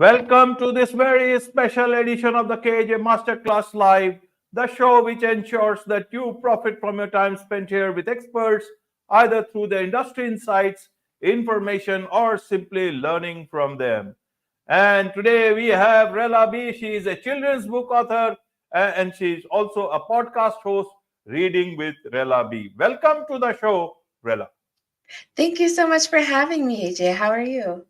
Welcome to this very special edition of the KAJ Masterclass Live, the show which ensures that you profit from your time spent here with experts, either through the industry insights, information, or simply learning from them. And today we have Rella B. She is a children's book author and she is also a podcast host, Reading with Rella B. Welcome to the show, Rella. Thank you so much for having me, AJ. How are you?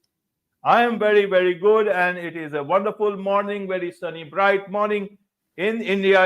I am very, very good, and it is a wonderful morning, very sunny, bright morning in India,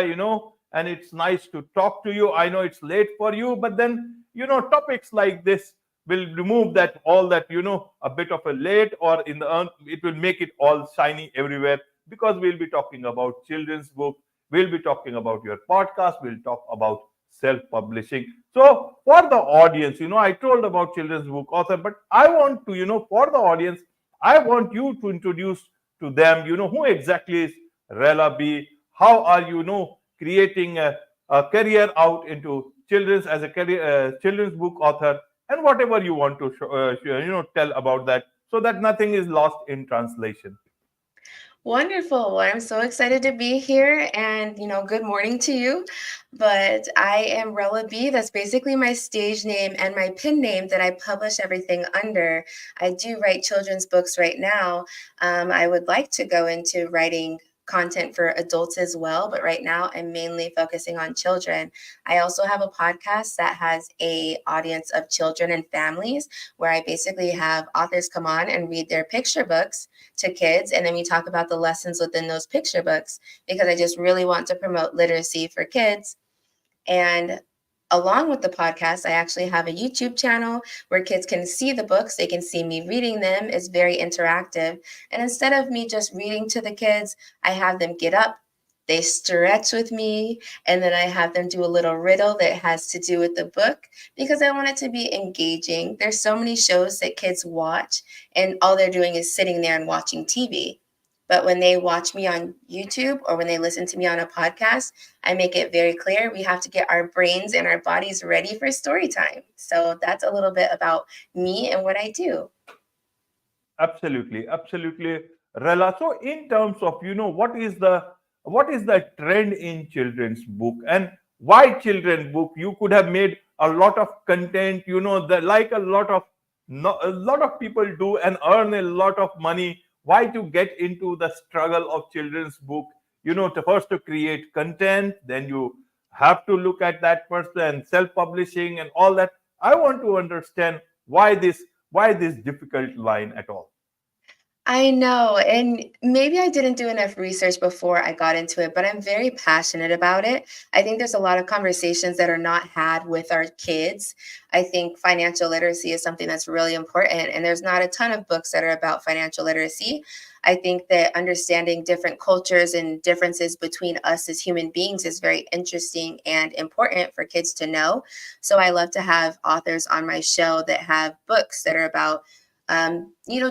and it's nice to talk to you. I know it's late for you, but then, topics like this will remove that all that, a bit of a late or in the it will make it all shiny everywhere because we'll be talking about children's book, we'll be talking about your podcast, we'll talk about self-publishing. So for the audience, I told about children's book author, but I want to, for the audience, I want you to introduce to them, who exactly is Rella B? How are creating a career out into children's as a career, children's book author, and whatever you want to tell about that, so that nothing is lost in translation. Wonderful. Well, I'm so excited to be here and, good morning to you. But I am Rella B. That's basically my stage name and my pen name that I publish everything under. I do write children's books right now. I would like to go into writing content for adults as well, but right now I'm mainly focusing on children. I also have a podcast that has a audience of children and families where I basically have authors come on and read their picture books to kids, and then we talk about the lessons within those picture books because I just really want to promote literacy for kids. And along with the podcast, I actually have a YouTube channel where kids can see the books. They can see me reading them. It's very interactive. And instead of me just reading to the kids, I have them get up, they stretch with me, and then I have them do a little riddle that has to do with the book because I want it to be engaging. There's so many shows that kids watch, and all they're doing is sitting there and watching TV. But when they watch me on YouTube or when they listen to me on a podcast, I make it very clear we have to get our brains and our bodies ready for story time. So that's a little bit about me and what I do. Absolutely, absolutely, Rella. So, in terms of what is the trend in children's book and why children book? You could have made a lot of content, that like a lot of a lot of people do and earn a lot of money. Why to get into the struggle of children's book? To first to create content, then you have to look at that person, self-publishing and all that. I want to understand why this difficult line at all. I know. And maybe I didn't do enough research before I got into it, but I'm very passionate about it. I think there's a lot of conversations that are not had with our kids. I think financial literacy is something that's really important, and there's not a ton of books that are about financial literacy. I think that understanding different cultures and differences between us as human beings is very interesting and important for kids to know. So I love to have authors on my show that have books that are about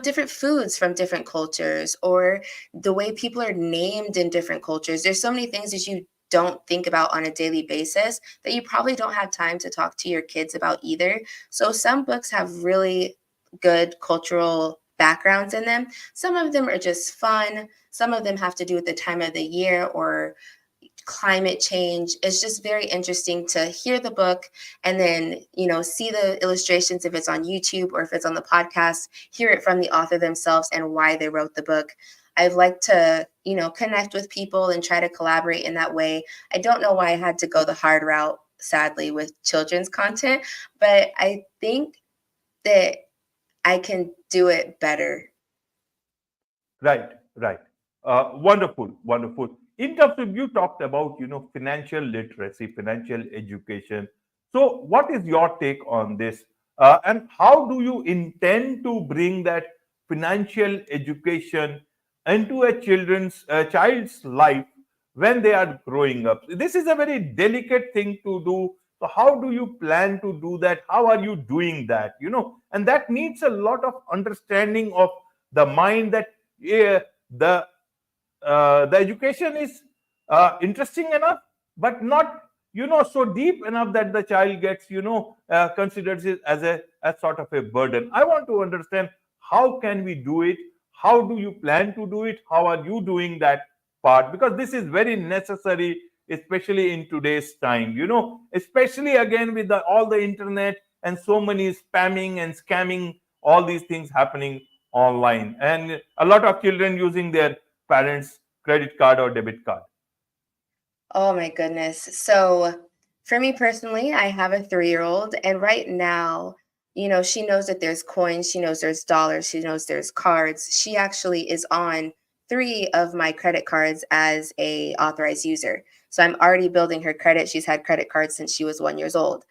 different foods from different cultures or the way people are named in different cultures. There's so many things that you don't think about on a daily basis that you probably don't have time to talk to your kids about either. So some books have really good cultural backgrounds in them. Some of them are just fun. Some of them have to do with the time of the year or climate change. It's just very interesting to hear the book and then, see the illustrations if it's on YouTube or if it's on the podcast, hear it from the author themselves and why they wrote the book. I'd like to, connect with people and try to collaborate in that way. I don't know why I had to go the hard route, sadly, with children's content, but I think that I can do it better. Right, right. Wonderful, wonderful. In terms of you talked about financial literacy, financial education. So, what is your take on this, and how do you intend to bring that financial education into a child's life when they are growing up? This is a very delicate thing to do. So, how do you plan to do that? How are you doing that? And that needs a lot of understanding of the mind that yeah, the education is interesting enough, but not so deep enough that the child gets considers it as a sort of a burden. I want to understand how can we do it, how do you plan to do it? How are you doing that part? Because this is very necessary, especially in today's time, especially again with all the internet and so many spamming and scamming, all these things happening online, and a lot of children using their parents' credit card or debit card. Oh my goodness. So for me personally, I have a 3-year-old, and right now, she knows that there's coins, she knows there's dollars, she knows there's cards. She actually is on 3 of my credit cards as a authorized user. So I'm already building her credit. She's had credit cards since she was 1 years old,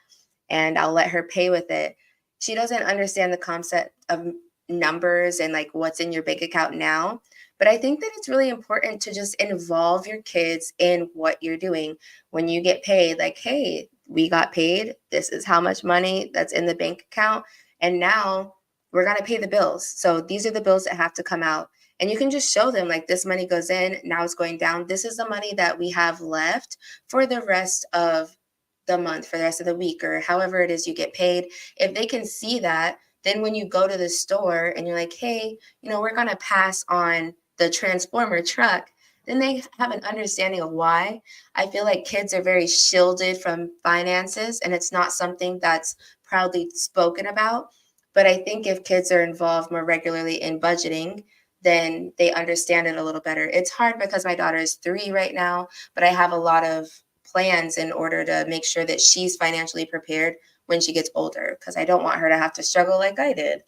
and I'll let her pay with it. She doesn't understand the concept of numbers and like what's in your bank account now. But I think that it's really important to just involve your kids in what you're doing when you get paid. Like, hey, we got paid. This is how much money that's in the bank account. And now we're going to pay the bills. So these are the bills that have to come out. And you can just show them like this money goes in, now it's going down. This is the money that we have left for the rest of the month, for the rest of the week, or however it is you get paid. If they can see that, then when you go to the store and you're like, hey, we're going to pass on the transformer truck, then they have an understanding of why. I feel like kids are very shielded from finances, and it's not something that's proudly spoken about. But I think if kids are involved more regularly in budgeting, then they understand it a little better. It's hard because my daughter is 3 right now, but I have a lot of plans in order to make sure that she's financially prepared when she gets older, because I don't want her to have to struggle like I did.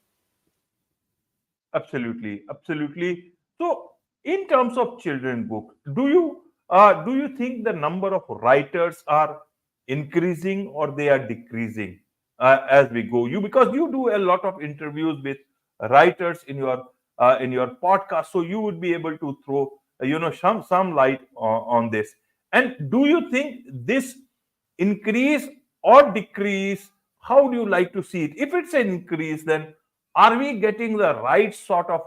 Absolutely, absolutely. So, in terms of children book, do you think the number of writers are increasing or they are decreasing as we go? Because you do a lot of interviews with writers in your podcast, so you would be able to throw some light on this. And do you think this increase or decrease? How do you like to see it? If it's an increase, then are we getting the right sort of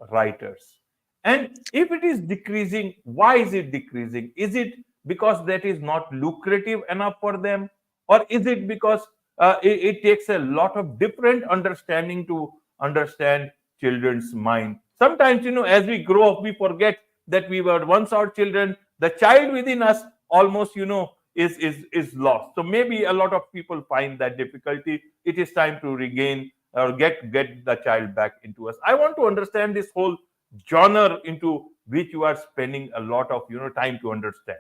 writers? And if it is decreasing, why is it decreasing? Is it because that is not lucrative enough for them, or is it because it takes a lot of different understanding to understand children's mind? Sometimes, as we grow up, we forget that we were once our children. The child within us almost, is lost. So maybe a lot of people find that difficulty. It is time to regain or get the child back into us. I want to understand this whole genre into which you are spending a lot of time to understand.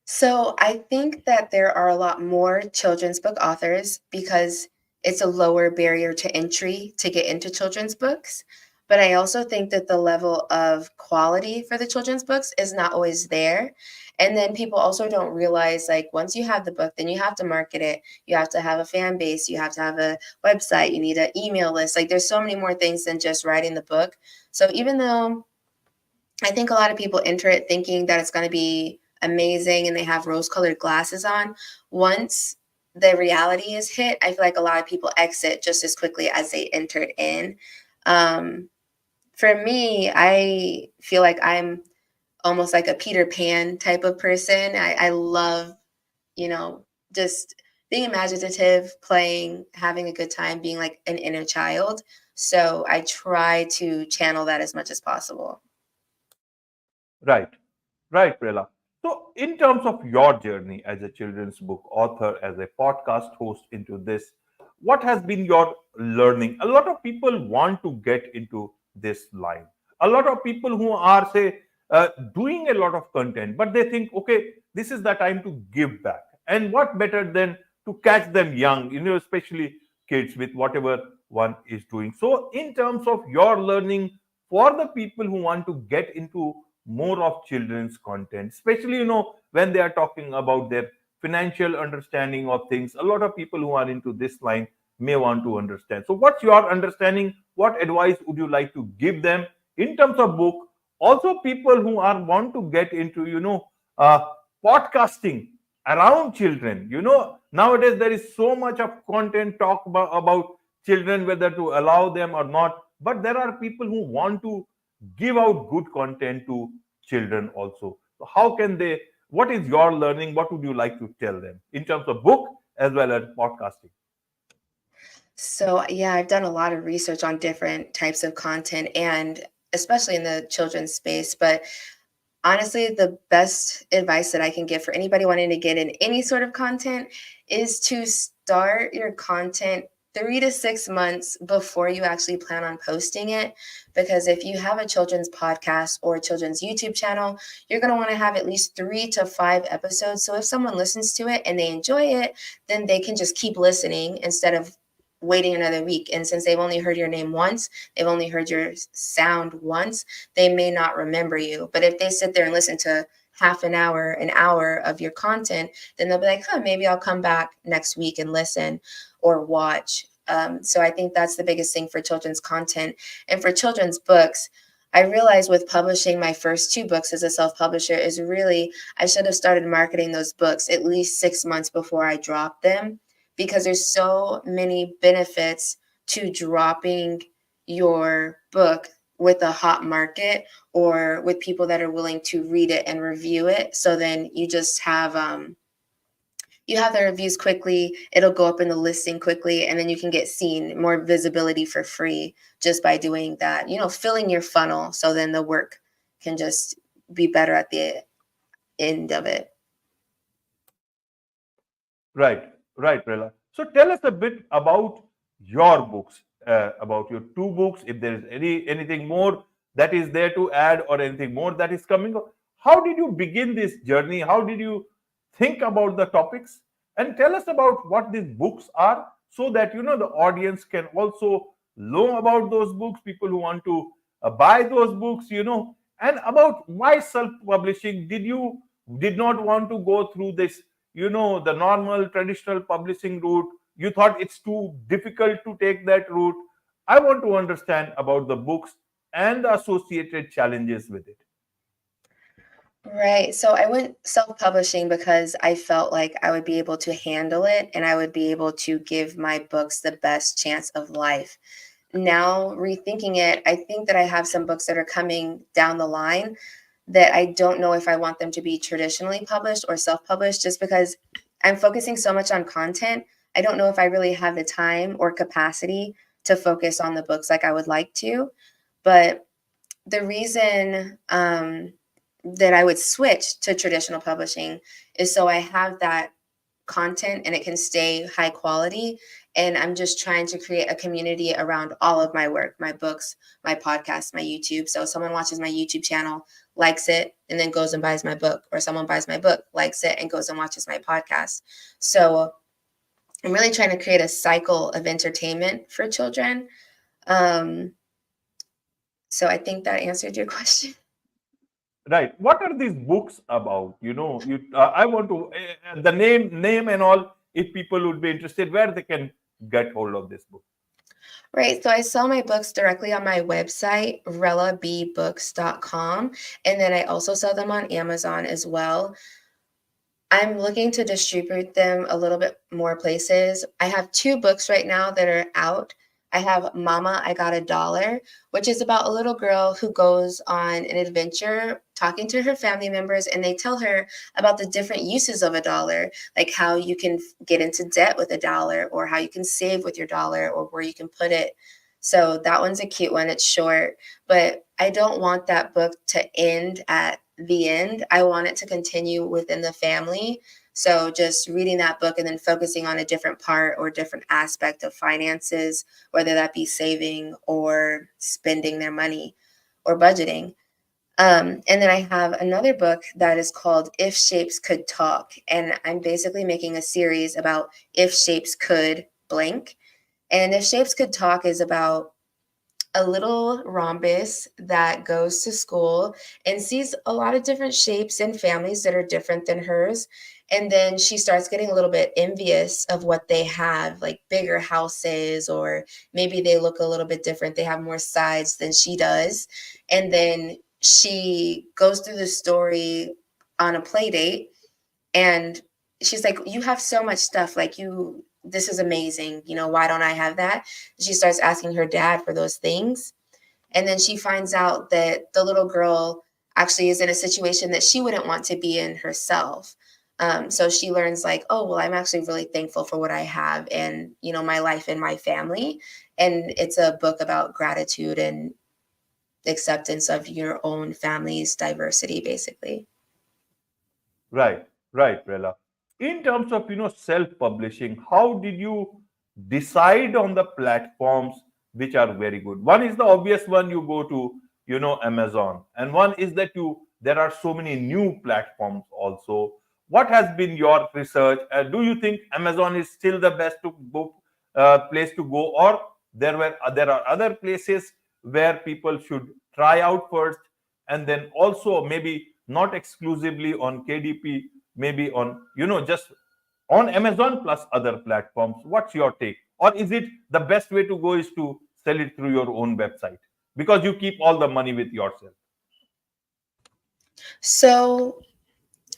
So I think that there are a lot more children's book authors because it's a lower barrier to entry to get into children's books. But I also think that the level of quality for the children's books is not always there. And then people also don't realize, like, once you have the book, then you have to market it. You have to have a fan base. You have to have a website. You need an email list. Like, there's so many more things than just writing the book. So even though I think a lot of people enter it thinking that it's going to be amazing and they have rose colored glasses on. Once the reality is hit, I feel like a lot of people exit just as quickly as they entered in. Um, for me, I feel like I'm almost like a Peter Pan type of person. I love, just being imaginative, playing, having a good time, being like an inner child. So I try to channel that as much as possible. Right, right, Prela. So, in terms of your journey as a children's book author, as a podcast host into this, what has been your learning? A lot of people want to get into this line. A lot of people who are, say, doing a lot of content, but they think, okay, this is the time to give back. And what better than to catch them young, especially kids with whatever one is doing. So, in terms of your learning for the people who want to get into more of children's content, especially when they are talking about their financial understanding of things, a lot of people who are into this line may want to understand. So what's your understanding? What advice would you like to give them in terms of book? Also people who are want to get into uh, podcasting around children. Nowadays there is so much of content talk about children, whether to allow them or not, but there are people who want to give out good content to children also. So how can they, what is your learning? What would you like to tell them in terms of book as well as podcasting? So, yeah, I've done a lot of research on different types of content and especially in the children's space. But honestly, the best advice that I can give for anybody wanting to get in any sort of content is to start your content 3 to 6 months before you actually plan on posting it. Because if you have a children's podcast or a children's YouTube channel, you're going to want to have at least 3 to 5 episodes. So if someone listens to it and they enjoy it, then they can just keep listening instead of waiting another week. And since they've only heard your name once, they've only heard your sound once, they may not remember you. But if they sit there and listen to half an hour of your content, then they'll be like, huh, maybe I'll come back next week and listen or watch. So I think that's the biggest thing for children's content. And for children's books, I realized with publishing my first 2 books as a self publisher is really, I should have started marketing those books at least 6 months before I dropped them, because there's so many benefits to dropping your book with a hot market or with people that are willing to read it and review it. So then you just have you have the reviews quickly, it'll go up in the listing quickly, and then you can get seen, more visibility for free just by doing that. Filling your funnel so then the work can just be better at the end of it. Right, right, Rella. So tell us a bit about your books, about your 2 books. If there is anything more that is there to add, or anything more that is coming up. How did you begin this journey? How did you think about the topics? And tell us about what these books are, so that the audience can also know about those books. People who want to buy those books, and about why self-publishing. Did not want to go through this, the normal traditional publishing route? You thought it's too difficult to take that route? I want to understand about the books and the associated challenges with it. Right. So I went self-publishing because I felt like I would be able to handle it and I would be able to give my books the best chance of life. Now, rethinking it, I think that I have some books that are coming down the line that I don't know if I want them to be traditionally published or self-published, just because I'm focusing so much on content. I don't know if I really have the time or capacity to focus on the books like I would like to. But the reason that I would switch to traditional publishing is so I have that content and it can stay high quality. And I'm just trying to create a community around all of my work, my books, my podcast, my YouTube. So someone watches my YouTube channel, likes it, and then goes and buys my book, or someone buys my book, likes it, and goes and watches my podcast. So I'm really trying to create a cycle of entertainment for children. Um, so I think that answered your question. Right. What are these books about? I want to, the name and all. If people would be interested, where they can get hold of this book. Right. So I sell my books directly on my website, RellaBBooks.com. And then I also sell them on Amazon as well. I'm looking to distribute them a little bit more places. I have 2 books right now that are out. I have Mama, I Got a Dollar, which is about a little girl who goes on an adventure talking to her family members, and they tell her about the different uses of a dollar, like how you can get into debt with a dollar, or how you can save with your dollar, or where you can put it. So that one's a cute one. It's short, but I don't want that book to end at the end. I want it to continue within the family. So just reading that book and then focusing on a different part or different aspect of finances, whether that be saving or spending their money or budgeting. And then I have another book that is called If Shapes Could Talk. And I'm basically making a series about if shapes could blank. And If Shapes Could Talk is about a little rhombus that goes to school and sees a lot of different shapes and families that are different than hers. And then she starts getting a little bit envious of what they have, like bigger houses, or maybe they look a little bit different. They have more sides than she does. And then she goes through the story on a play date, and she's like, you have so much stuff. Like, this is amazing. Why don't I have that? She starts asking her dad for those things. And then she finds out that the little girl actually is in a situation that she wouldn't want to be in herself. So she learns like, oh, well, I'm actually really thankful for what I have and, my life and my family. And it's a book about gratitude and acceptance of your own family's diversity, basically. Right, right, Rella. In terms of self-publishing, how did you decide on the platforms which are very good? One is the obvious one, you go to Amazon, and one is that there are so many new platforms also. What has been your research? Do you think Amazon is still the best to book place to go, or there are other places where people should try out first, and then also maybe not exclusively on KDP, maybe on just on Amazon plus other platforms? What's your take? Or is it the best way to go is to sell it through your own website because you keep all the money with yourself? So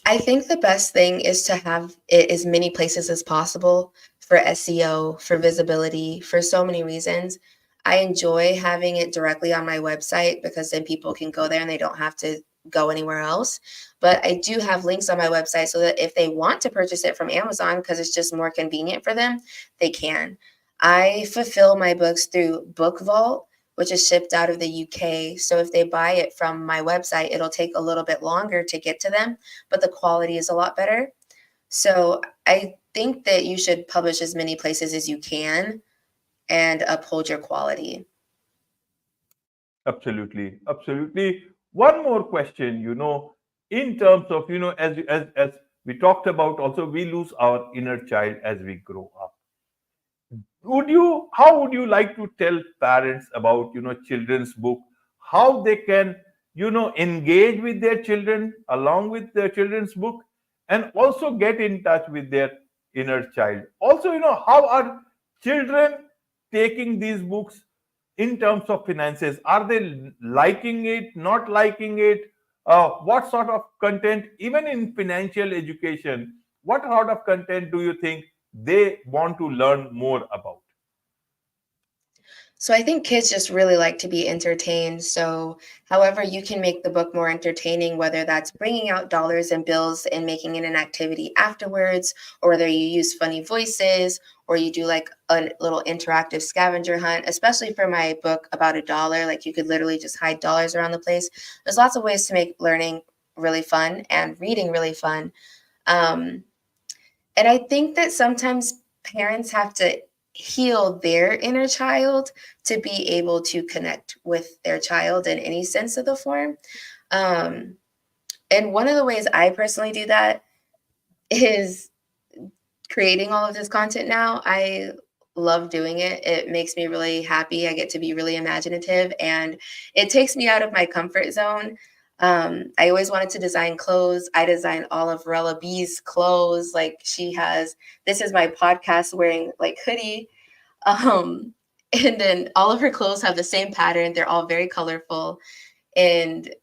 I think the best thing is to have it as many places as possible for SEO, for visibility, for so many reasons. I enjoy having it directly on my website because then people can go there and they don't have to go anywhere else. But I do have links on my website so that if they want to purchase it from Amazon because it's just more convenient for them, they can. I fulfill my books through Book Vault, which is shipped out of the UK. So if they buy it from my website, it'll take a little bit longer to get to them, but the quality is a lot better. So I think that you should publish as many places as you can and uphold your quality. Absolutely, absolutely. One more question, in terms of as we talked about, also we lose our inner child as we grow up. How would you like to tell parents about children's book, how they can engage with their children along with their children's book, and also get in touch with their inner child? Also, how are children taking these books in terms of finances? Are they liking it, not liking it? What sort of content, even in financial education, what sort of content do you think they want to learn more about? So I think kids just really like to be entertained. So, however, you can make the book more entertaining, whether that's bringing out dollars and bills and making it an activity afterwards, or whether you use funny voices, or you do like a little interactive scavenger hunt, especially for my book about a dollar. Like you could literally just hide dollars around the place. There's lots of ways to make learning really fun and reading really fun. Um, and I think that sometimes parents have to heal their inner child to be able to connect with their child in any sense of the form. Um, and one of the ways I personally do that is creating all of this content now. I love doing it. It makes me really happy. I get to be really imaginative and it takes me out of my comfort zone. I always wanted to design clothes. I designed all of Rella B's clothes. Like she has, this is my podcast wearing like hoodie. Um, and then all of her clothes have the same pattern. They're all very colorful. And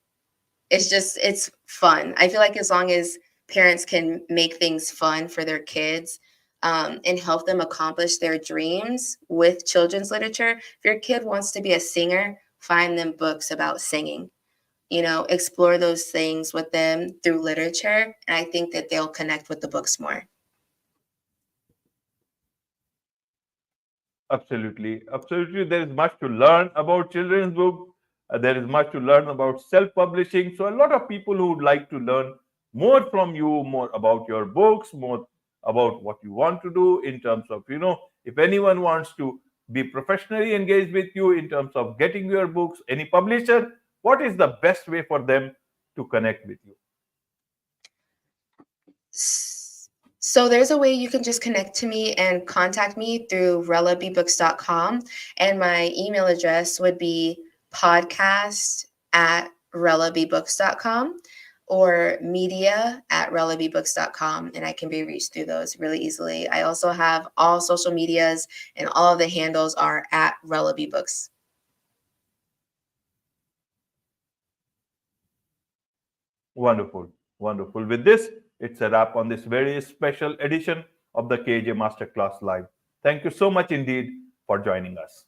it's fun. I feel like as long as parents can make things fun for their kids, and help them accomplish their dreams with children's literature. If your kid wants to be a singer, find them books about singing. Explore those things with them through literature, and I think that they'll connect with the books more. Absolutely, absolutely. There is much to learn about children's book. There is much to learn about self-publishing. So a lot of people who would like to learn more from you, more about your books, more about what you want to do in terms of, if anyone wants to be professionally engaged with you in terms of getting your books, any publisher, what is the best way for them to connect with you? So there's a way you can just connect to me and contact me through RellaBBooks.com. And my email address would be podcast@RellaBBooks.com or media@RellaBBooks.com. And I can be reached through those really easily. I also have all social medias and all of the handles are at RellaBBooks. Wonderful, wonderful. With this, it's a wrap on this very special edition of the KAJ Masterclass Live. Thank you so much indeed for joining us.